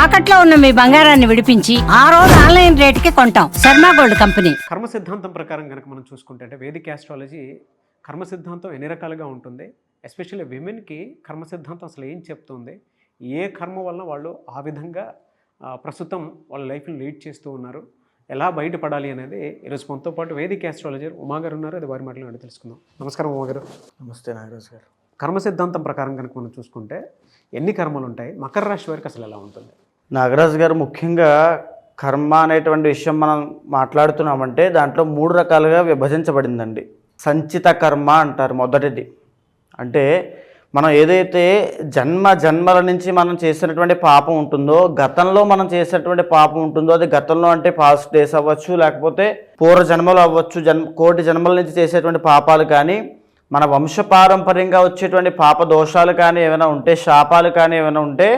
తాకట్లో ఉన్న మీ బంగారాన్ని విడిపించి ఆ రోజు ఆన్లైన్ రేటుకి కొంటాం. Sharma gold company. కర్మ సిద్ధాంతం ప్రకారం కనుక మనం చూసుకుంటే అంటే వేదిక్ ఆస్ట్రాలజీ కర్మ సిద్ధాంతం ఎన్ని రకాలుగా ఉంటుంది, ఎస్పెషల్లీ విమెన్కి కర్మ సిద్ధాంతం అసలు ఏం చెప్తుంది, ఏ కర్మ వల్ల వాళ్ళు ఆ విధంగా ప్రస్తుతం వాళ్ళ లైఫ్ని లీడ్ చేస్తూ ఉన్నారు, ఎలా బయటపడాలి అనేది ఈరోజు మనతో పాటు వేదిక్ ఆస్ట్రాలజర్ ఉమా గారు ఉన్నారు. అది వారి మాటలు తెలుసుకుందాం. నమస్కారం ఉమా గారు. నమస్తే నాగరాజు గారు. కర్మ సిద్ధాంతం ప్రకారం కనుక మనం చూసుకుంటే ఎన్ని కర్మలు ఉంటాయి, మకర రాశి వారికి అసలు ఎలా ఉంటుంది? నాగరాజు గారు, ముఖ్యంగా కర్మ అనేటువంటి విషయం మనం మాట్లాడుతున్నామంటే దాంట్లో 3 రకాలుగా విభజించబడిందండి. సంచిత కర్మ అంటారు మొదటిది. అంటే మనం ఏదైతే జన్మల నుంచి మనం చేసినటువంటి పాపం ఉంటుందో, గతంలో మనం చేసినటువంటి పాపం ఉంటుందో, అది గతంలో అంటే పాస్ట్ డేస్ అవ్వచ్చు, లేకపోతే పూర్వ జన్మలు అవ్వచ్చు, కోటి జన్మల నుంచి చేసేటువంటి పాపాలు కానీ, మన వంశపారంపర్యంగా వచ్చేటువంటి పాప దోషాలు కానీ ఏమైనా ఉంటే, శాపాలు కానీ ఏమైనా ఉంటే,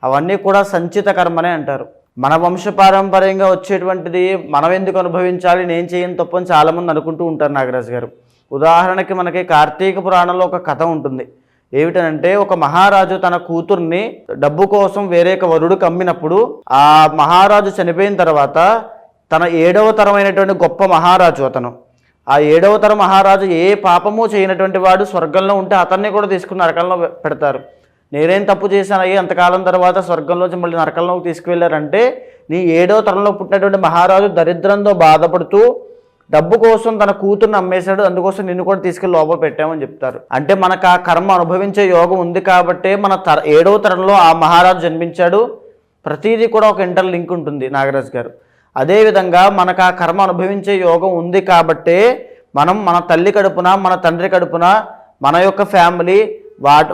అవన్నీ కూడా సంచిత కర్మనే అంటారు. మన వంశపారంపర్యంగా వచ్చేటువంటిది మనం ఎందుకు అనుభవించాలి, నేను చేయని తప్పని చాలామంది అనుకుంటూ ఉంటారు నాగరాజు గారు. ఉదాహరణకి మనకి కార్తీక పురాణంలో ఒక కథ ఉంటుంది. ఏమిటనంటే, ఒక మహారాజు తన కూతుర్ని డబ్బు కోసం వేరే వరుడికి అమ్మినప్పుడు ఆ మహారాజు చనిపోయిన తర్వాత తన 7వ తరమైనటువంటి గొప్ప మహారాజు అతను, ఆ 7వ తరం మహారాజు ఏ పాపము చేయనటువంటి వాడు స్వర్గంలో ఉంటే అతన్ని కూడా తీసుకుని నరకంలో పెడతారు. నేనేం తప్పు చేశానయ్యి అంతకాలం తర్వాత స్వర్గంలోంచి మళ్ళీ నరకంలోకి తీసుకువెళ్ళారంటే, నీ 7వ తరంలో పుట్టినటువంటి మహారాజు దరిద్రంతో బాధపడుతూ డబ్బు కోసం తన కూతుర్ని అమ్మేశాడు, అందుకోసం నిన్ను కూడా తీసుకెళ్ళి లోపల పెట్టామని చెప్తారు. అంటే మనకు ఆ కర్మ అనుభవించే యోగం ఉంది కాబట్టే మన 7వ తరంలో ఆ మహారాజు జన్మించాడు. ప్రతిదీ కూడా ఒక ఇంటర్ లింక్ ఉంటుంది నాగరాజు గారు. అదేవిధంగా మనకు ఆ కర్మ అనుభవించే యోగం ఉంది కాబట్టే మనం మన తల్లి కడుపున, మన తండ్రి కడుపున, మన యొక్క ఫ్యామిలీ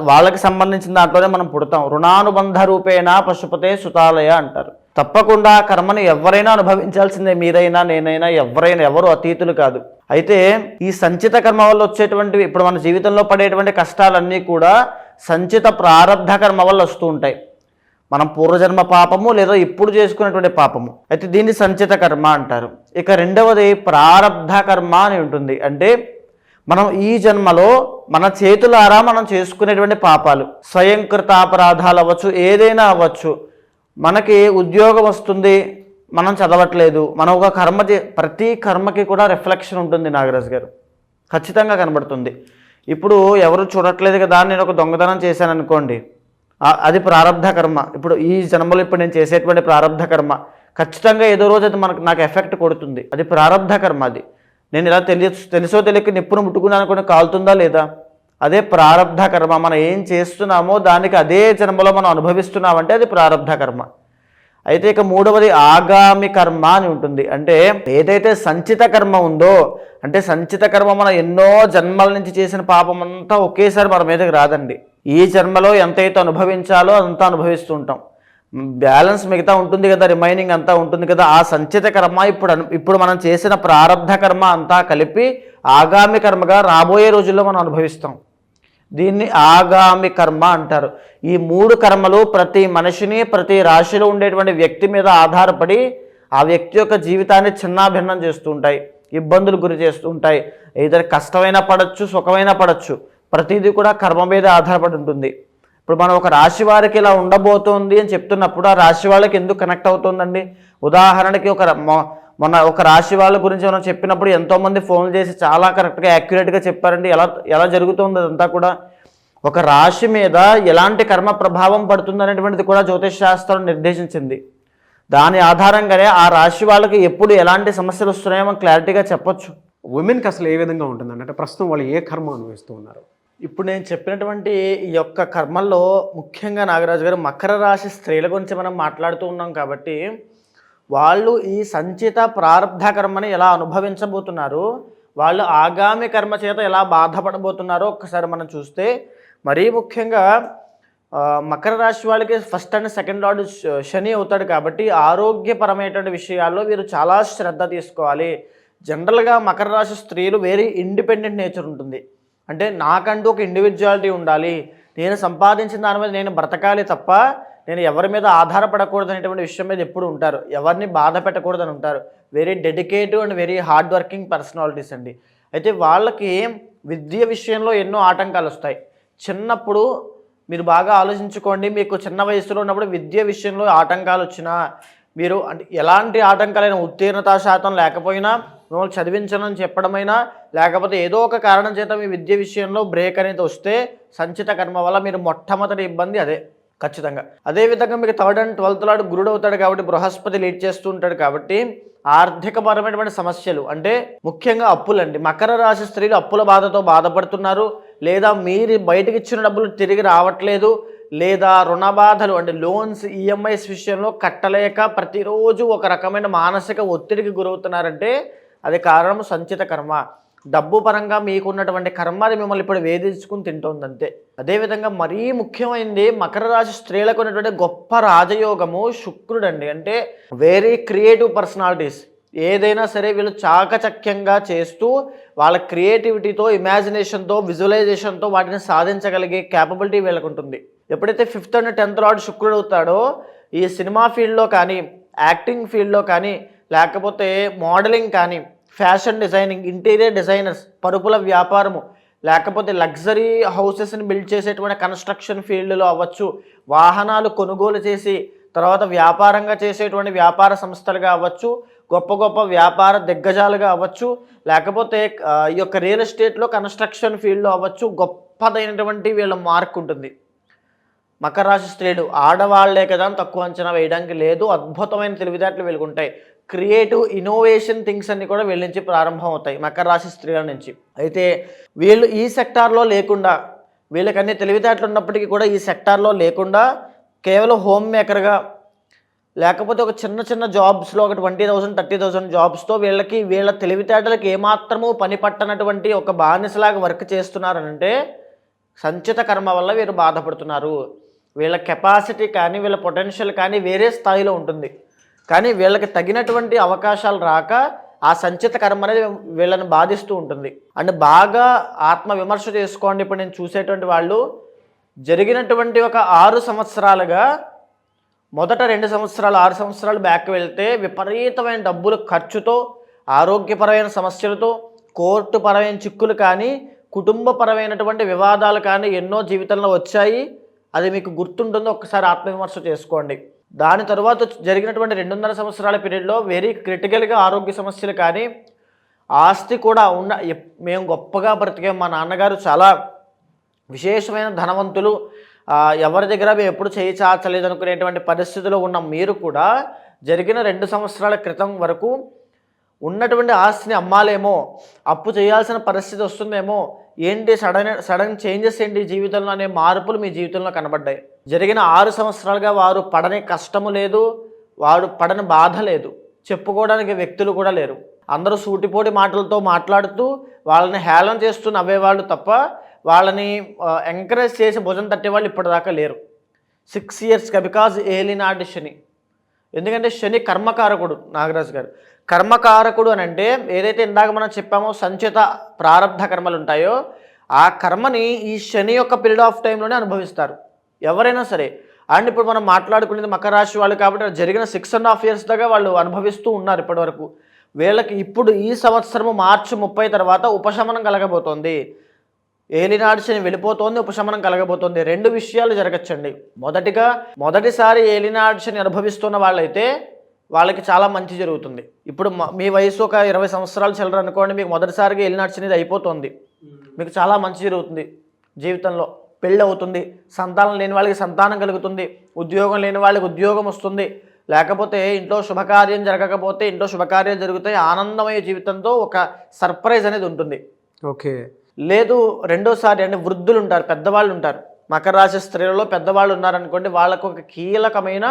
వాళ్ళకి సంబంధించిన దాంట్లోనే మనం పుడతాం. రుణానుబంధ రూపేణ పశుపతే సుతాలయ అంటారు. తప్పకుండా ఆ కర్మని ఎవరైనా అనుభవించాల్సిందే, మీరైనా నేనైనా, ఎవరు అతీతులు కాదు. అయితే ఈ సంచిత కర్మ వల్ల వచ్చేటువంటివి, ఇప్పుడు మన జీవితంలో పడేటువంటి కష్టాలన్నీ కూడా సంచిత ప్రారబ్ధ కర్మ వల్ల వస్తూ ఉంటాయి. మనం పూర్వజన్మ పాపము లేదా ఇప్పుడు చేసుకున్నటువంటి పాపము. అయితే దీన్ని సంచిత కర్మ అంటారు. ఇక రెండవది ప్రారబ్ధ కర్మ అని ఉంటుంది. అంటే మనం ఈ జన్మలో మన చేతులారా మనం చేసుకునేటువంటి పాపాలు, స్వయంకృత అపరాధాలు అవ్వచ్చు, ఏదైనా అవ్వచ్చు. మనకి ఉద్యోగం వస్తుంది, మనం చదవట్లేదు, మనం ఒక కర్మ ప్రతి కర్మకి కూడా రిఫ్లెక్షన్ ఉంటుంది నాగరాజు గారు, ఖచ్చితంగా కనబడుతుంది. ఇప్పుడు ఎవరు చూడట్లేదు కదా, నేను ఒక దొంగతనం చేశాను అనుకోండి, అది ప్రారబ్ధ కర్మ. ఇప్పుడు ఈ జన్మలో ఇప్పుడు నేను చేసేటువంటి ప్రారబ్ధ కర్మ ఖచ్చితంగా ఏదో రోజు అది నాకు ఎఫెక్ట్ కొడుతుంది. అది ప్రారబ్ధ కర్మ. అది నేను ఇలా తెలుసో తెలియక నిప్పును ముట్టుకున్నాను అనుకుని కాలుతుందా లేదా, అదే ప్రారబ్ధ కర్మ. మనం ఏం చేస్తున్నామో దానికి అదే జన్మలో మనం అనుభవిస్తున్నామంటే అది ప్రారబ్ధ కర్మ. అయితే ఇక మూడవది ఆగామి కర్మ అని ఉంటుంది. అంటే ఏదైతే సంచిత కర్మ ఉందో, అంటే సంచిత కర్మ మనం ఎన్నో జన్మల నుంచి చేసిన పాపం అంతా ఒకేసారి మన మీదకి రాదండి. ఈ జన్మలో ఎంతైతే అనుభవించాలో అంతా అనుభవిస్తూ ఉంటాం. బ్యాలెన్స్ మిగతా ఉంటుంది కదా, రిమైనింగ్ అంతా ఉంటుంది కదా. ఆ సంచిత కర్మ ఇప్పుడు మనం చేసిన ప్రారబ్ధ కర్మ అంతా కలిపి ఆగామి కర్మగా రాబోయే రోజుల్లో మనం అనుభవిస్తాం. దీన్ని ఆగామి కర్మ అంటారు. ఈ 3 కర్మలు ప్రతి మనిషిని, ప్రతి రాశిలో ఉండేటువంటి వ్యక్తి మీద ఆధారపడి ఆ వ్యక్తి యొక్క జీవితాన్ని చిన్నాభిన్నం చేస్తూ ఉంటాయి, ఇబ్బందులు గురి చేస్తూ ఉంటాయి. ఏదైనా కష్టమైనా పడవచ్చు, సుఖమైనా పడవచ్చు, ప్రతిదీ కూడా కర్మ మీద ఆధారపడి ఉంటుంది. ఇప్పుడు మనం ఒక రాశి వారికి ఇలా ఉండబోతోంది అని చెప్తున్నప్పుడు ఆ రాశి వాళ్ళకి ఎందుకు కనెక్ట్ అవుతుందండి? ఉదాహరణకి మొన్న ఒక రాశి వాళ్ళ గురించి మనం చెప్పినప్పుడు ఎంతోమంది ఫోన్ చేసి చాలా కరెక్ట్గా యాక్యురేట్గా చెప్పారండి. ఎలా జరుగుతుంది అదంతా కూడా. ఒక రాశి మీద ఎలాంటి కర్మ ప్రభావం పడుతుంది అనేటువంటిది కూడా జ్యోతిష్ శాస్త్రం నిర్దేశించింది. దాని ఆధారంగానే ఆ రాశి వాళ్ళకి ఎప్పుడు ఎలాంటి సమస్యలు వస్తున్నాయో మనం క్లారిటీగా చెప్పొచ్చు. ఉమెన్కి అసలు ఏ విధంగా ఉంటుందండి? అంటే ప్రస్తుతం వాళ్ళు ఏ కర్మ అనుభవిస్తూ ఉన్నారు? ఇప్పుడు నేను చెప్పినటువంటి ఈ యొక్క కర్మల్లో ముఖ్యంగా నాగరాజు గారు మకర రాశి స్త్రీల గురించి మనం మాట్లాడుతూ ఉన్నాం కాబట్టి, వాళ్ళు ఈ సంచిత ప్రారబ్ధ కర్మని ఎలా అనుభవించబోతున్నారు, వాళ్ళు ఆగామి కర్మ చేత ఎలా బాధపడబోతున్నారో ఒక్కసారి మనం చూస్తే, మరీ ముఖ్యంగా మకర రాశి వాళ్ళకి ఫస్ట్ అండ్ సెకండ్ లార్డ్ శని అవుతాడు కాబట్టి ఆరోగ్యపరమైనటువంటి విషయాల్లో వీరు చాలా శ్రద్ధ తీసుకోవాలి. జనరల్గా మకర రాశి స్త్రీలు వెరీ ఇండిపెండెంట్ నేచర్ ఉంటుంది. అంటే నాకంటూ ఒక ఇండివిజువాలిటీ ఉండాలి, నేను సంపాదించిన దాని మీద నేను బ్రతకాలి తప్ప నేను ఎవరి మీద ఆధారపడకూడదు అనేటువంటి విషయం మీద ఎప్పుడు ఉంటారు. ఎవరిని బాధ పెట్టకూడదని ఉంటారు. Very డెడికేటివ్ and very hard working personalities అండి. అయితే వాళ్ళకి విద్య విషయంలో ఎన్నో ఆటంకాలు వస్తాయి. చిన్నప్పుడు మీరు బాగా ఆలోచించుకోండి. మీకు చిన్న వయసులో ఉన్నప్పుడు విద్య విషయంలో ఆటంకాలు వచ్చినా, మీరు అంటే ఎలాంటి ఆటంకాలైనా, ఉత్తీర్ణతా శాతం లేకపోయినా, మిమ్మల్ని చదివించనని చెప్పడమైనా, లేకపోతే ఏదో ఒక కారణం చేత మీ విద్య విషయంలో బ్రేక్ అనేది వస్తే సంచిత కర్మ వల్ల మీరు మొట్టమొదటి ఇబ్బంది అదే ఖచ్చితంగా. అదేవిధంగా మీకు 3rd and 12th లాడు గురుడు అవుతాడు కాబట్టి, బృహస్పతి లీడ్ చేస్తూ ఉంటాడు కాబట్టి ఆర్థికపరమైనటువంటి సమస్యలు అంటే ముఖ్యంగా అప్పులండి. మకర రాశి స్త్రీలు అప్పుల బాధతో బాధపడుతున్నారు, లేదా మీరు బయటకు ఇచ్చిన డబ్బులు తిరిగి రావట్లేదు, లేదా రుణ బాధలు అంటే లోన్స్ ఈఎంఐస్ విషయంలో కట్టలేక ప్రతిరోజు ఒక రకమైన మానసిక ఒత్తిడికి గురవుతున్నారంటే అది కారణం సంచిత కర్మ. డబ్బు పరంగా మీకున్నటువంటి కర్మ అది మిమ్మల్ని ఇప్పుడు వేధించుకుని తింటుంది అంతే. అదేవిధంగా మరీ ముఖ్యమైనది మకర రాశి స్త్రీలకు ఉన్నటువంటి గొప్ప రాజయోగము శుక్రుడు అండి. అంటే వెరీ క్రియేటివ్ పర్సనాలిటీస్. ఏదైనా సరే వీళ్ళు చాకచక్యంగా చేస్తూ వాళ్ళ క్రియేటివిటీతో, ఇమాజినేషన్తో, విజువలైజేషన్తో వాటిని సాధించగలిగే క్యాపబిలిటీ వీళ్ళకు ఉంటుంది. ఎప్పుడైతే 5th and 10th లార్డ్ శుక్రుడు అవుతాడో ఈ సినిమా ఫీల్డ్లో కానీ, యాక్టింగ్ ఫీల్డ్లో కానీ, లేకపోతే మోడలింగ్ కానీ, ఫ్యాషన్ డిజైనింగ్, ఇంటీరియర్ డిజైనర్స్, పరుపుల వ్యాపారము, లేకపోతే లగ్జరీ హౌసెస్ని బిల్డ్ చేసేటువంటి కన్స్ట్రక్షన్ ఫీల్డ్లో అవ్వచ్చు, వాహనాలు కొనుగోలు చేసి తర్వాత వ్యాపారంగా చేసేటువంటి వ్యాపార సంస్థలుగా అవ్వచ్చు, గొప్ప గొప్ప వ్యాపార దిగ్గజాలుగా అవ్వచ్చు, లేకపోతే ఈ యొక్క రియల్ ఎస్టేట్లో కన్స్ట్రక్షన్ ఫీల్డ్లో అవ్వచ్చు, గొప్పదైనటువంటి వీళ్ళ మార్క్ ఉంటుంది. మకర రాశి స్త్రీలు ఆడవాళ్లే కదా అని తక్కువ అంచనా వేయడానికి లేదు. అద్భుతమైన తెలివితేటలు వీళ్ళకు ఉంటాయి. క్రియేటివ్ ఇన్నోవేషన్ థింగ్స్ అన్నీ కూడా వీళ్ళ నుంచి ప్రారంభం అవుతాయి మకర రాశి స్త్రీల నుంచి. అయితే వీళ్ళు ఈ సెక్టార్లో లేకుండా, వీళ్ళకి అన్ని తెలివితేటలు ఉన్నప్పటికీ కూడా ఈ సెక్టార్లో లేకుండా కేవలం హోమ్ మేకర్గా, లేకపోతే ఒక చిన్న చిన్న జాబ్స్లో ఒక 20,000 30,000 జాబ్స్తో వీళ్ళ తెలివితేటలకు ఏమాత్రము పని పట్టనటువంటి ఒక బానిసలాగా వర్క్ చేస్తున్నారనంటే సంచిత కర్మ వల్ల వీరు బాధపడుతున్నారు. వీళ్ళ కెపాసిటీ కానీ, వీళ్ళ పొటెన్షియల్ కానీ వేరే స్థాయిలో ఉంటుంది. కానీ వీళ్ళకి తగినటువంటి అవకాశాలు రాక ఆ సంచిత కర్మ అనేది వీళ్ళని బాధిస్తూ ఉంటుంది. అండ్ బాగా ఆత్మవిమర్శ చేసుకోండి. ఇప్పుడు నేను చూసేటువంటి వాళ్ళు జరిగినటువంటి ఒక 6 సంవత్సరాలుగా, మొదట 2 సంవత్సరాలు 6 సంవత్సరాలు బ్యాక్ వెళ్తే విపరీతమైన డబ్బులు ఖర్చుతో, ఆరోగ్యపరమైన సమస్యలతో, కోర్టు పరమైన చిక్కులు కానీ, కుటుంబపరమైనటువంటి వివాదాలు కానీ ఎన్నో జీవితంలో వచ్చాయి. అది మీకు గుర్తుంటుందో ఒక్కసారి ఆత్మవిమర్శ చేసుకోండి. దాని తరువాత జరిగినటువంటి 2.5 సంవత్సరాల పీరియడ్లో వెరీ క్రిటికల్గా ఆరోగ్య సమస్యలు కానీ, ఆస్తి కూడా మేము గొప్పగా బ్రతికాం, మా నాన్నగారు చాలా విశేషమైన ధనవంతులు, ఎవరి దగ్గర మేము ఎప్పుడు చేయి చాచలేదు అనుకునేటువంటి పరిస్థితిలో ఉన్న మీరు కూడా జరిగిన 2 సంవత్సరాల క్రితం వరకు ఉన్నటువంటి ఆస్తిని అమ్మాలేమో, అప్పు చేయాల్సిన పరిస్థితి వస్తుందేమో, ఏంటి సడన్ చేంజెస్ ఏంటి జీవితంలో అనే మార్పులు మీ జీవితంలో కనబడ్డాయి. జరిగిన 6 సంవత్సరాలుగా వారు పడని కష్టము లేదు, వారు పడని బాధ లేదు, చెప్పుకోవడానికి వ్యక్తులు కూడా లేరు. అందరూ సూటిపోటి మాటలతో మాట్లాడుతూ వాళ్ళని హేళన చేస్తూ నవ్వేవాళ్ళు తప్ప వాళ్ళని ఎంకరేజ్ చేసి భుజం తట్టేవాళ్ళు ఇప్పటిదాకా లేరు. 6 yearsగా. బికాజ్ ఏలినాటి శని. ఎందుకంటే శని కర్మకారకుడు. నాగరాజు గారు కర్మకారకుడు అని అంటే ఏదైతే ఇందాక మనం చెప్పామో సంచిత ప్రారంధ కర్మలు ఉంటాయో ఆ కర్మని ఈ శని యొక్క పీరియడ్ ఆఫ్ టైంలోనే అనుభవిస్తారు ఎవరైనా సరే. అండ్ ఇప్పుడు మనం మాట్లాడుకునేది మకర రాశి వాళ్ళు కాబట్టి జరిగిన 6.5 years దాకా వాళ్ళు అనుభవిస్తూ ఉన్నారు ఇప్పటివరకు. వీళ్ళకి ఇప్పుడు ఈ సంవత్సరము మార్చి 30 తర్వాత ఉపశమనం కలగబోతోంది. ఏలినాటి శని వెళ్ళిపోతోంది, ఉపశమనం కలగబోతోంది. 2 విషయాలు జరగచ్చండి. మొదటిసారి ఏలినాటి శని అనుభవిస్తున్న వాళ్ళైతే వాళ్ళకి చాలా మంచి జరుగుతుంది. ఇప్పుడు మీ వయసు ఒక 20 సంవత్సరాలు చిల్లర అనుకోండి, మీకు మొదటిసారిగా ఏలినాటి శని అయిపోతుంది, మీకు చాలా మంచి జరుగుతుంది. జీవితంలో పెళ్ళి అవుతుంది, సంతానం లేని వాళ్ళకి సంతానం కలుగుతుంది, ఉద్యోగం లేని వాళ్ళకి ఉద్యోగం వస్తుంది, లేకపోతే ఇంట్లో శుభకార్యం జరగకపోతే ఇంట్లో శుభకార్యాలు జరుగుతాయి, ఆనందమయ జీవితంతో ఒక సర్ప్రైజ్ అనేది ఉంటుంది. ఓకే. లేదు రెండోసారి అంటే వృద్ధులు ఉంటారు, పెద్దవాళ్ళు ఉంటారు, మకర రాశి స్త్రీలలో పెద్దవాళ్ళు ఉన్నారనుకోండి, వాళ్ళకు ఒక కీలకమైన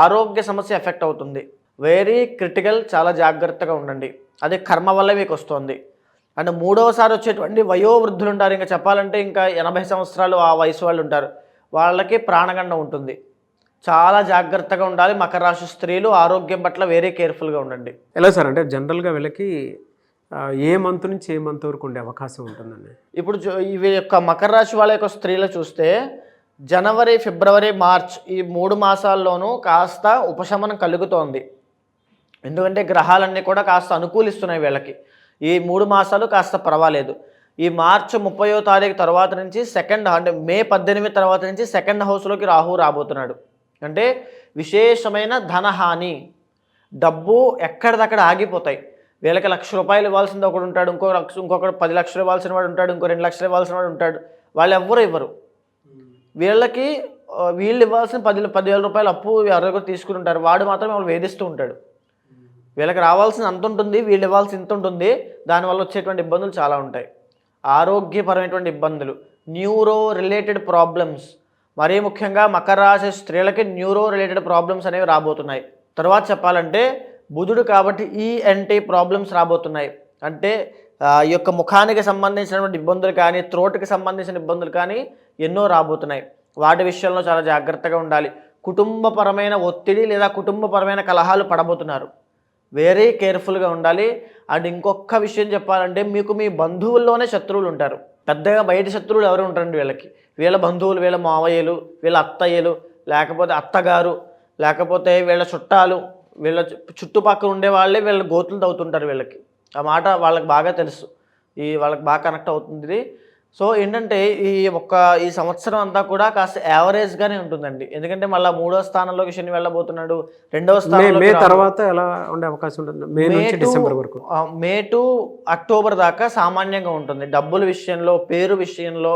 ఆరోగ్య సమస్య ఎఫెక్ట్ అవుతుంది. వెరీ క్రిటికల్, చాలా జాగ్రత్తగా ఉండండి. అది కర్మ వల్ల మీకు వస్తుంది. అండ్ మూడవసారి వచ్చేటువంటి వయోవృద్ధులు ఉంటారు, ఇంకా చెప్పాలంటే ఇంకా 80 సంవత్సరాలు ఆ వయసు వాళ్ళు ఉంటారు, వాళ్ళకి ప్రాణగండం ఉంటుంది. చాలా జాగ్రత్తగా ఉండాలి. మకర రాశి స్త్రీలు ఆరోగ్యం పట్ల వెరీ కేర్ఫుల్గా ఉండండి. ఎలా సార్ అంటే జనరల్గా వీళ్ళకి ఏ మంత్ నుంచి ఏ మంత్ వరకు ఉండే అవకాశం ఉంటుందండి? ఇప్పుడు ఇవి యొక్క మకర రాశి వాళ్ళ యొక్క స్త్రీలు చూస్తే జనవరి, ఫిబ్రవరి, మార్చ్ ఈ 3 మాసాల్లోనూ కాస్త ఉపశమనం కలుగుతోంది. ఎందుకంటే గ్రహాలన్నీ కూడా కాస్త అనుకూలిస్తున్నాయి వీళ్ళకి. ఈ 3 మాసాలు కాస్త పర్వాలేదు. ఈ మార్చి 30వ తారీఖు తర్వాత నుంచి అంటే మే 18 తర్వాత నుంచి సెకండ్ హౌస్లోకి రాహు రాబోతున్నాడు. అంటే విశేషమైన ధనహాని, డబ్బు ఎక్కడిదక్కడ ఆగిపోతాయి. వీళ్ళకి ₹1,00,000 ఇవ్వాల్సింది ఒకడు ఉంటాడు, ఇంకొకడు 10 లక్షలు ఇవ్వాల్సిన వాడు ఉంటాడు, ఇంకో 2 లక్షలు ఇవ్వాల్సిన వాడు ఉంటాడు. వాళ్ళు ఎవ్వరు ఇవ్వరు. వీళ్ళకి వీళ్ళు ఇవ్వాల్సిన ₹10,000 అప్పు ఎవరి దగ్గర తీసుకుని ఉంటారు. వాడు మాత్రం వాళ్ళు వేధిస్తూ ఉంటాడు. వీళ్ళకి రావాల్సిన అంత ఉంటుంది, వీళ్ళు ఇవ్వాల్సిన ఇంత ఉంటుంది. దానివల్ల వచ్చేటువంటి ఇబ్బందులు చాలా ఉంటాయి. ఆరోగ్యపరమైనటువంటి ఇబ్బందులు, న్యూరో రిలేటెడ్ ప్రాబ్లమ్స్, మరీ ముఖ్యంగా మకర రాశి స్త్రీలకి న్యూరో రిలేటెడ్ ప్రాబ్లమ్స్ అనేవి రాబోతున్నాయి. తర్వాత చెప్పాలంటే బుధుడు కాబట్టి ENT ప్రాబ్లమ్స్ రాబోతున్నాయి. అంటే ఈ యొక్క ముఖానికి సంబంధించినటువంటి ఇబ్బందులు కానీ, త్రోట్కి సంబంధించిన ఇబ్బందులు కానీ ఎన్నో రాబోతున్నాయి. వాటి విషయంలో చాలా జాగ్రత్తగా ఉండాలి. కుటుంబపరమైన ఒత్తిడి లేదా కుటుంబపరమైన కలహాలు పడబోతున్నారు. వెరీ కేర్ఫుల్గా ఉండాలి. అండ్ ఇంకొక విషయం చెప్పాలంటే మీకు మీ బంధువుల్లోనే శత్రువులు ఉంటారు. పెద్దగా బయట శత్రువులు ఎవరు ఉంటారండి వీళ్ళకి. వీళ్ళ బంధువులు, వీళ్ళ మావయ్యలు, వీళ్ళ అత్తయ్యలు, లేకపోతే అత్తగారు, లేకపోతే వీళ్ళ చుట్టాలు, వీళ్ళ చుట్టుపక్కల ఉండే వాళ్ళే వీళ్ళ గోతులు తవ్వుతుంటారు. వీళ్ళకి ఆ మాట వాళ్ళకి బాగా తెలుసు, వాళ్ళకి బాగా కనెక్ట్ అవుతుంది ఇది. సో ఏంటంటే ఈ సంవత్సరం అంతా కూడా కాస్త యావరేజ్గానే ఉంటుందండి. ఎందుకంటే మళ్ళీ 3వ స్థానంలోకి శని వెళ్ళబోతున్నాడు. 2వ స్థానంలో తర్వాత ఎలా ఉండే అవకాశం ఉంటుంది? మే నుంచి డిసెంబర్ వరకు, మే టు అక్టోబర్ దాకా సామాన్యంగా ఉంటుంది. డబ్బుల విషయంలో, పేరు విషయంలో,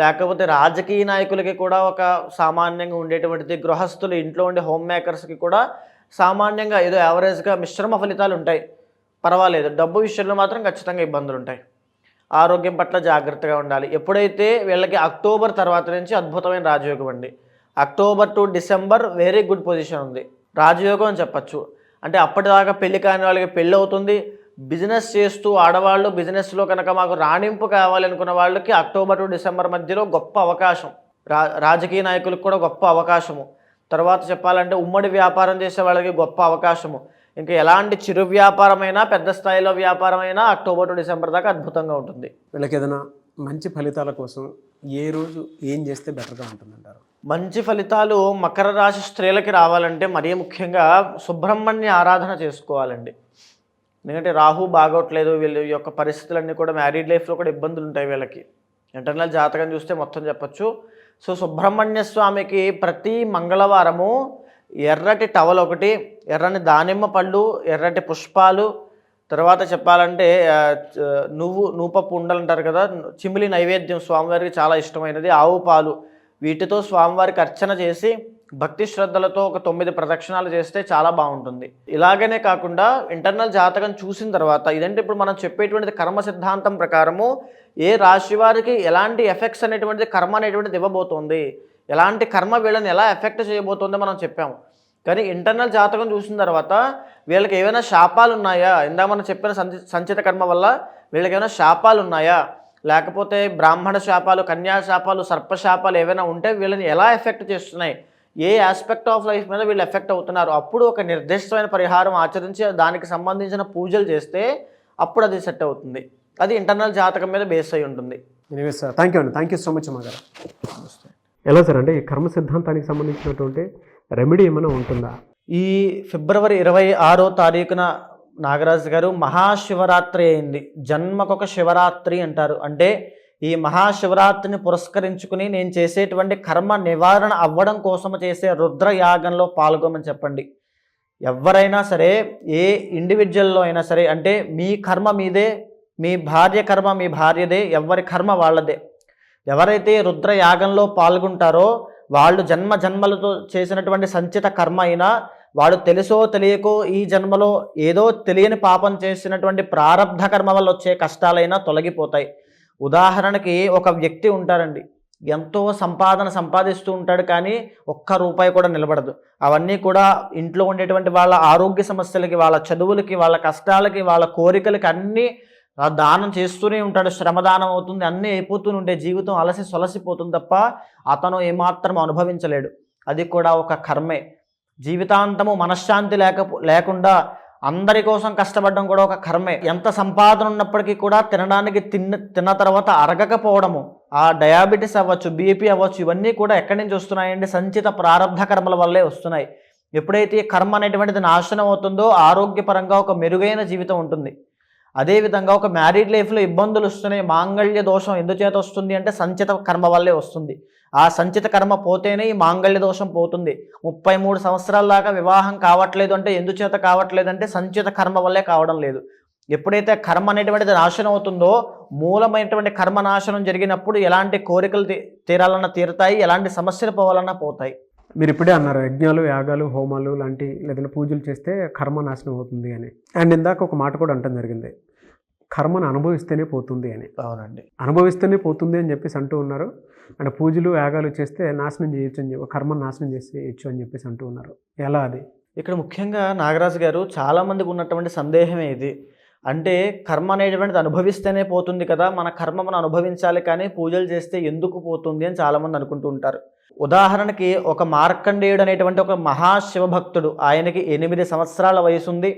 లేకపోతే రాజకీయ నాయకులకి కూడా ఒక సామాన్యంగా ఉండేటువంటిది. గృహస్థులు, ఇంట్లో ఉండే హోమ్ మేకర్స్కి కూడా సామాన్యంగా ఏదో యావరేజ్గా మిశ్రమ ఫలితాలు ఉంటాయి, పర్వాలేదు. డబ్బు విషయంలో మాత్రం ఖచ్చితంగా ఇబ్బందులు ఉంటాయి. ఆరోగ్యం పట్ల జాగ్రత్తగా ఉండాలి. ఎప్పుడైతే వీళ్ళకి అక్టోబర్ తర్వాత నుంచి అద్భుతమైన రాజయోగం అండి. October to December very good position ఉంది, రాజయోగం అని చెప్పచ్చు. అంటే అప్పటిదాకా పెళ్లి కాని వాళ్ళకి పెళ్ళి అవుతుంది. బిజినెస్ చేస్తూ ఆడవాళ్ళు, బిజినెస్లో కనుక మాకు రాణింపు కావాలి అనుకున్న వాళ్ళకి అక్టోబర్ టు డిసెంబర్ మధ్యలో గొప్ప అవకాశం. రాజకీయ నాయకులకు కూడా గొప్ప అవకాశము. తర్వాత చెప్పాలంటే ఉమ్మడి వ్యాపారం చేసే వాళ్ళకి గొప్ప అవకాశము. ఇంకా ఎలాంటి చిరు వ్యాపారమైనా, పెద్ద స్థాయిలో వ్యాపారమైనా అక్టోబర్ టు డిసెంబర్ దాకా అద్భుతంగా ఉంటుంది. వీళ్ళకి ఏదైనా మంచి ఫలితాల కోసం ఏ రోజు ఏం చేస్తే బెటర్గా ఉంటుందంటారు? మంచి ఫలితాలు మకర రాశి స్త్రీలకి రావాలంటే మరీ ముఖ్యంగా సుబ్రహ్మణ్య ఆరాధన చేసుకోవాలండి. ఎందుకంటే రాహు బాగోట్లేదు, వీళ్ళ యొక్క పరిస్థితులన్నీ కూడా మ్యారీడ్ లైఫ్లో కూడా ఇబ్బందులు ఉంటాయి వీళ్ళకి. ఇంటర్నల్ జాతకం చూస్తే మొత్తం చెప్పచ్చు. సో సుబ్రహ్మణ్య స్వామికి ప్రతి మంగళవారము ఎర్రటి టవల్ ఒకటి, ఎర్రని దానిమ్మ పళ్ళు, ఎర్రటి పుష్పాలు, తర్వాత చెప్పాలంటే నూపప్పు ఉండలు అంటారు కదా, చిమిలి నైవేద్యం స్వామివారికి చాలా ఇష్టమైనది, ఆవు పాలు, వీటితో స్వామివారికి అర్చన చేసి భక్తి శ్రద్ధలతో ఒక 9 ప్రదక్షిణాలు చేస్తే చాలా బాగుంటుంది. ఇలాగనే కాకుండా ఇంటర్నల్ జాతకం చూసిన తర్వాత, ఇదంటే ఇప్పుడు మనం చెప్పేటువంటిది కర్మ సిద్ధాంతం ప్రకారము ఏ రాశి వారికి ఎలాంటి ఎఫెక్ట్స్ అనేటువంటిది కర్మ అనేటువంటిది ఇవ్వబోతోంది, ఎలాంటి కర్మ వీళ్ళని ఎలా ఎఫెక్ట్ చేయబోతుందో మనం చెప్పాము. కానీ ఇంటర్నల్ జాతకం చూసిన తర్వాత వీళ్ళకి ఏమైనా శాపాలు ఉన్నాయా, ఇందాక మనం చెప్పిన సంచిత కర్మ వల్ల వీళ్ళకి ఏమైనా శాపాలు ఉన్నాయా, లేకపోతే బ్రాహ్మణ శాపాలు, కన్యా శాపాలు, సర్పశాపాలు ఏవైనా ఉంటే వీళ్ళని ఎలా ఎఫెక్ట్ చేస్తున్నాయి, ఏ ఆస్పెక్ట్ ఆఫ్ లైఫ్ మీద వీళ్ళు ఎఫెక్ట్ అవుతున్నారు, అప్పుడు ఒక నిర్దిష్టమైన పరిహారం ఆచరించి దానికి సంబంధించిన పూజలు చేస్తే అప్పుడు అది సెట్ అవుతుంది. అది ఇంటర్నల్ జాతకం మీద బేస్ అయి ఉంటుంది. Anyways sir, thank you so much అమ్మగారు. ఎలా సార్, అంటే ఈ కర్మ సిద్ధాంతానికి సంబంధించినటువంటి రెమెడీ ఏమైనా ఉంటుందా? ఈ ఫిబ్రవరి 26వ తారీఖున నాగరాజు గారు మహాశివరాత్రి అయింది. జన్మకొక శివరాత్రి అంటారు. అంటే ఈ మహాశివరాత్రిని పురస్కరించుకుని నేను చేసేటువంటి కర్మ నివారణ అవ్వడం కోసం చేసే రుద్రయాగంలో పాల్గొమని చెప్పండి. ఎవరైనా సరే, ఏ ఇండివిజువల్లో అయినా సరే, అంటే మీ కర్మ మీదే, మీ భార్య కర్మ మీ భార్యదే, ఎవరి కర్మ వాళ్ళదే. ఎవరైతే రుద్రయాగంలో పాల్గొంటారో వాళ్ళు జన్మలతో చేసినటువంటి సంచిత కర్మ అయినా, వాడు తెలుసో తెలియకో ఈ జన్మలో ఏదో తెలియని పాపం చేసినటువంటి ప్రారబ్ధ కర్మ వల్ల వచ్చే కష్టాలైనా తొలగిపోతాయి. ఉదాహరణకి ఒక వ్యక్తి ఉంటారండి, ఎంతో సంపాదిస్తూ ఉంటాడు, కానీ ఒక్క రూపాయి కూడా నిలబడదు. అవన్నీ కూడా ఇంట్లో ఉండేటువంటి వాళ్ళ ఆరోగ్య సమస్యలకి, వాళ్ళ చదువులకి, వాళ్ళ కష్టాలకి, వాళ్ళ కోరికలకి అన్నీ దానం చేస్తూనే ఉంటాడు. శ్రమదానం అవుతుంది, అన్నీ అయిపోతూనే ఉంటే జీవితం అలసి సొలసిపోతుంది తప్ప అతను ఏమాత్రం అనుభవించలేడు. అది కూడా ఒక కర్మే. జీవితాంతము మనశ్శాంతి లేకుండా అందరి కోసం కష్టపడడం కూడా ఒక కర్మే. ఎంత సంపాదన ఉన్నప్పటికీ కూడా తినడానికి తిన్న తర్వాత అరగకపోవడము, ఆ డయాబెటీస్ అవ్వచ్చు, బీపీ అవ్వచ్చు, ఇవన్నీ కూడా ఎక్కడి నుంచి వస్తున్నాయండి? సంచిత ప్రారబ్ధ కర్మల వల్లే వస్తున్నాయి. ఎప్పుడైతే కర్మ అనేటువంటిది నాశనం అవుతుందో ఆరోగ్యపరంగా ఒక మెరుగైన జీవితం ఉంటుంది. అదేవిధంగా ఒక మ్యారీడ్ లైఫ్లో ఇబ్బందులు వస్తున్నాయి, మాంగళ్య దోషం ఎందుచేత వస్తుంది అంటే సంచిత కర్మ వల్లే వస్తుంది. ఆ సంచిత కర్మ పోతేనే ఈ మాంగళ్య దోషం పోతుంది. 33 సంవత్సరాల దాకా వివాహం కావట్లేదు అంటే ఎందుచేత కావట్లేదు అంటే సంచిత కర్మ వల్లే కావడం లేదు. ఎప్పుడైతే కర్మ అనేటువంటిది నాశనం అవుతుందో, మూలమైనటువంటి కర్మ నాశనం జరిగినప్పుడు ఎలాంటి కోరికలు తీరాలన్నా తీరుతాయి, ఎలాంటి సమస్యలు పోవాలన్నా పోతాయి. మీరు ఇప్పుడే అన్నారు యజ్ఞాలు, యాగాలు, హోమాలు లాంటి లేదంటే పూజలు చేస్తే కర్మ నాశనం అవుతుంది అని. అండ్ ఇందాక ఒక మాట కూడా అంటం జరిగింది, కర్మను అనుభవిస్తేనే పోతుంది అని. అవునండి, అనుభవిస్తేనే పోతుంది అని చెప్పేసి అంటూ ఉన్నారు. అంటే పూజలు, యాగాలు చేస్తే నాశనం చేయొచ్చు అని చెప్పి, కర్మను నాశనం చేసేయచ్చు అని చెప్పేసి అంటూ ఉన్నారు. ఎలా అది? ఇక్కడ ముఖ్యంగా నాగరాజు గారు చాలామందికి ఉన్నటువంటి సందేహమే ఇది. అంటే కర్మ అనేటువంటిది అనుభవిస్తేనే పోతుంది కదా, మన కర్మ మనం అనుభవించాలి కానీ పూజలు చేస్తే ఎందుకు పోతుంది అని చాలామంది అనుకుంటూ ఉంటారు. ఉదాహరణకి ఒక మార్కండేయుడు అనేటువంటి ఒక మహాశివభక్తుడు, ఆయనకి 8 సంవత్సరాల వయసు ఉంది.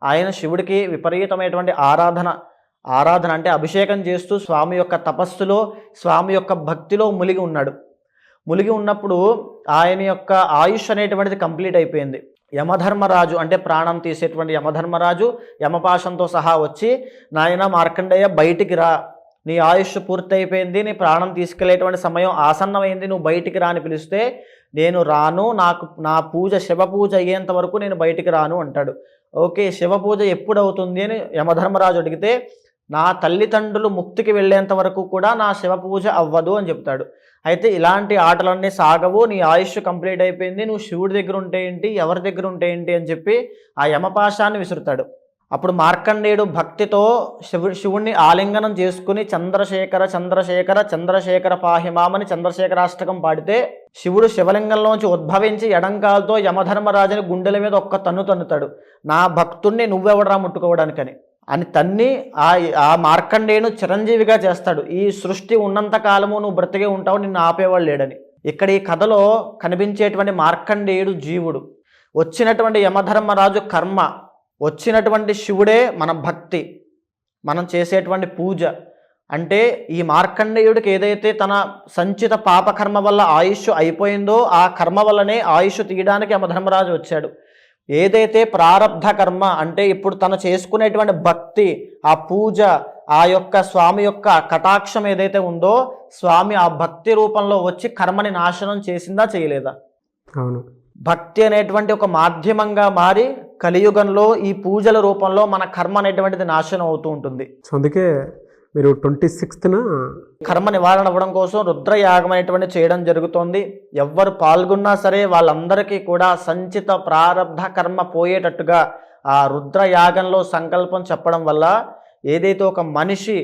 ఆయన శివుడికి విపరీతమైనటువంటి ఆరాధన అంటే అభిషేకం చేస్తూ స్వామి యొక్క తపస్సులో, స్వామి యొక్క భక్తిలో మునిగి ఉన్నాడు. మునిగి ఉన్నప్పుడు ఆయన యొక్క ఆయుష్ అనేటువంటిది కంప్లీట్ అయిపోయింది. యమధర్మరాజు అంటే ప్రాణం తీసేటువంటి యమధర్మరాజు యమపాశంతో సహా వచ్చి, నాయన మార్కండేయ బయటికి రా, నీ ఆయుష్ పూర్తయిపోయింది, నీ ప్రాణం తీసుకెళ్లేటువంటి సమయం ఆసన్నమైంది, నువ్వు బయటికి రా అని పిలిస్తే నేను రాను, నా పూజ శివ పూజ అయ్యేంత వరకు నేను బయటికి రాను అంటాడు. ఓకే, శివ పూజ ఎప్పుడు అవుతుంది అని యమధర్మరాజు అడిగితే, నా తల్లిదండ్రులు ముక్తికి వెళ్ళేంత వరకు కూడా నా శివ పూజ అవ్వదు అని చెప్తాడు. అయితే ఇలాంటి ఆటలన్నీ సాగవు, నీ ఆయుష్ కంప్లీట్ అయిపోయింది, నువ్వు శివుడి దగ్గర ఉంటే ఏంటి, ఎవరి దగ్గర ఉంటే ఏంటి అని చెప్పి ఆ యమపాశాన్ని విసురుతాడు. అప్పుడు మార్కండేయుడు భక్తితో శివుణ్ణి ఆలింగనం చేసుకుని చంద్రశేఖర చంద్రశేఖర చంద్రశేఖర పాహిమామని చంద్రశేఖరాష్టకం పాడితే, శివుడు శివలింగంలోంచి ఉద్భవించి ఎడంకాలతో యమధర్మరాజుని గుండెల మీద ఒక్క తన్నుతాడు. నా భక్తుణ్ణి నువ్వెవడరా ముట్టుకోవడానికని అని తన్ని ఆ మార్కండేయును చిరంజీవిగా చేస్తాడు. ఈ సృష్టి ఉన్నంత కాలము నువ్వు బ్రతికే ఉంటావు, నిన్ను ఆపేవాడు లేడని. ఇక్కడ ఈ కథలో కనిపించేటువంటి మార్కండేయుడు జీవుడు, వచ్చినటువంటి యమధర్మరాజు కర్మ, వచ్చినటువంటి శివుడే మన భక్తి, మనం చేసేటువంటి పూజ. అంటే ఈ మార్కండేయుడికి ఏదైతే తన సంచిత పాపకర్మ వల్ల ఆయుష్ అయిపోయిందో, ఆ కర్మ వల్లనే ఆయుష్ తీయడానికి యమధర్మరాజు వచ్చాడు. ఏదైతే ప్రారబ్ధ కర్మ అంటే ఇప్పుడు తను చేసుకునేటువంటి భక్తి, ఆ పూజ, ఆ యొక్క స్వామి యొక్క కటాక్షం ఏదైతే ఉందో, స్వామి ఆ భక్తి రూపంలో వచ్చి కర్మని నాశనం చేసిందా చేయలేదా? అవును. భక్తి అనేటువంటి ఒక మాధ్యమంగా మారి కలియుగంలో ఈ పూజల రూపంలో మన కర్మ అనేటువంటిది నాశనం అవుతూ ఉంటుంది. సో అందుకే మీరు 26న కర్మ నివారణ అవ్వడం కోసం రుద్రయాగం అనేటువంటి చేయడం జరుగుతోంది. ఎవ్వరు పాల్గొన్నా సరే వాళ్ళందరికీ కూడా సంచిత ప్రారబ్ధ కర్మ పోయేటట్టుగా ఆ రుద్రయాగంలో సంకల్పం చెప్పడం వల్ల ఏదైతే ఒక మనిషి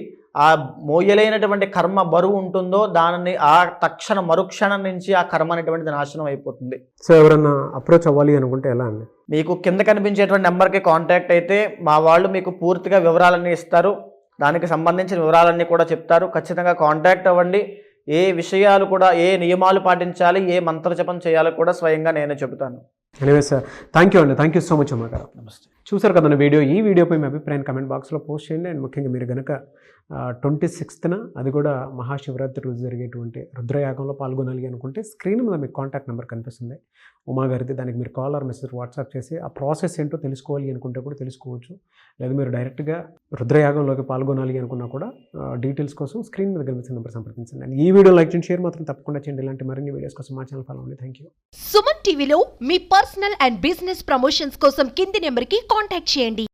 ఆ మోయలేనటువంటి కర్మ బరువు ఉంటుందో దానిని ఆ తక్షణ మరుక్షణం నుంచి ఆ కర్మ అనేటువంటిది నాశనం అయిపోతుంది. సో ఎవరన్నా అప్రోచ్ అవ్వాలి అనుకుంటే ఎలా అండి? మీకు కింద కనిపించేటువంటి నెంబర్కి కాంటాక్ట్ అయితే మా వాళ్ళు మీకు పూర్తిగా వివరాలన్నీ ఇస్తారు, దానికి సంబంధించిన వివరాలన్నీ కూడా చెప్తారు. ఖచ్చితంగా కాంటాక్ట్ అవ్వండి. ఏ విషయాలు కూడా, ఏ నియమాలు పాటించాలి, ఏ మంత్రజపం చేయాలో కూడా స్వయంగా నేనే చెబుతాను. ఎనివే సార్, థ్యాంక్ యూ అండి, థ్యాంక్ యూ సో మచ్ అమ్మ గారు. నమస్తే. చూసారు కదండి వీడియో. ఈ వీడియోపై మీ అభిప్రాయాన్ని కమెంట్ బాక్స్లో పోస్ట్ చేయండి. అండ్ ముఖ్యంగా మీరు కనుక 26న అది కూడా మహాశివరాత్రి రోజు జరిగేటువంటి రుద్రయాగంలో పాల్గొనాలి అనుకుంటే స్క్రీన్ మీద మీకు కాంటాక్ట్ నెంబర్ కనిపిస్తుంది ఉమా గారిది. దానికి మీరు కాల్ ఆర్ మెసేజ్ వాట్సాప్ చేసి ఆ ప్రాసెస్ ఏంటో తెలుసుకోవాలి అనుకుంటే కూడా తెలుసుకోవచ్చు. లేదా మీరు డైరెక్ట్గా రుద్రయాగంలోకి పాల్గొనాలి అనుకున్నా కూడా డీటెయిల్స్ కోసం స్క్రీన్ మీద కనిపిస్తున్న నెంబర్ సంప్రదించండి. అండ్ ఈ వీడియో లైక్ చేయండి, షేర్ మాత్రం తప్పకుండా చేయండి. ఇలాంటి మరిన్ని వీడియోస్ కోసం మా ఛానల్ ఫాలో అవ్వండి. Thank you. సుమన్ టీవీలో మీ పర్సనల్ అండ్ బిజినెస్ ప్రమోషన్స్ కోసం కింది నెంబర్కి కాంటాక్ట్ చేయండి.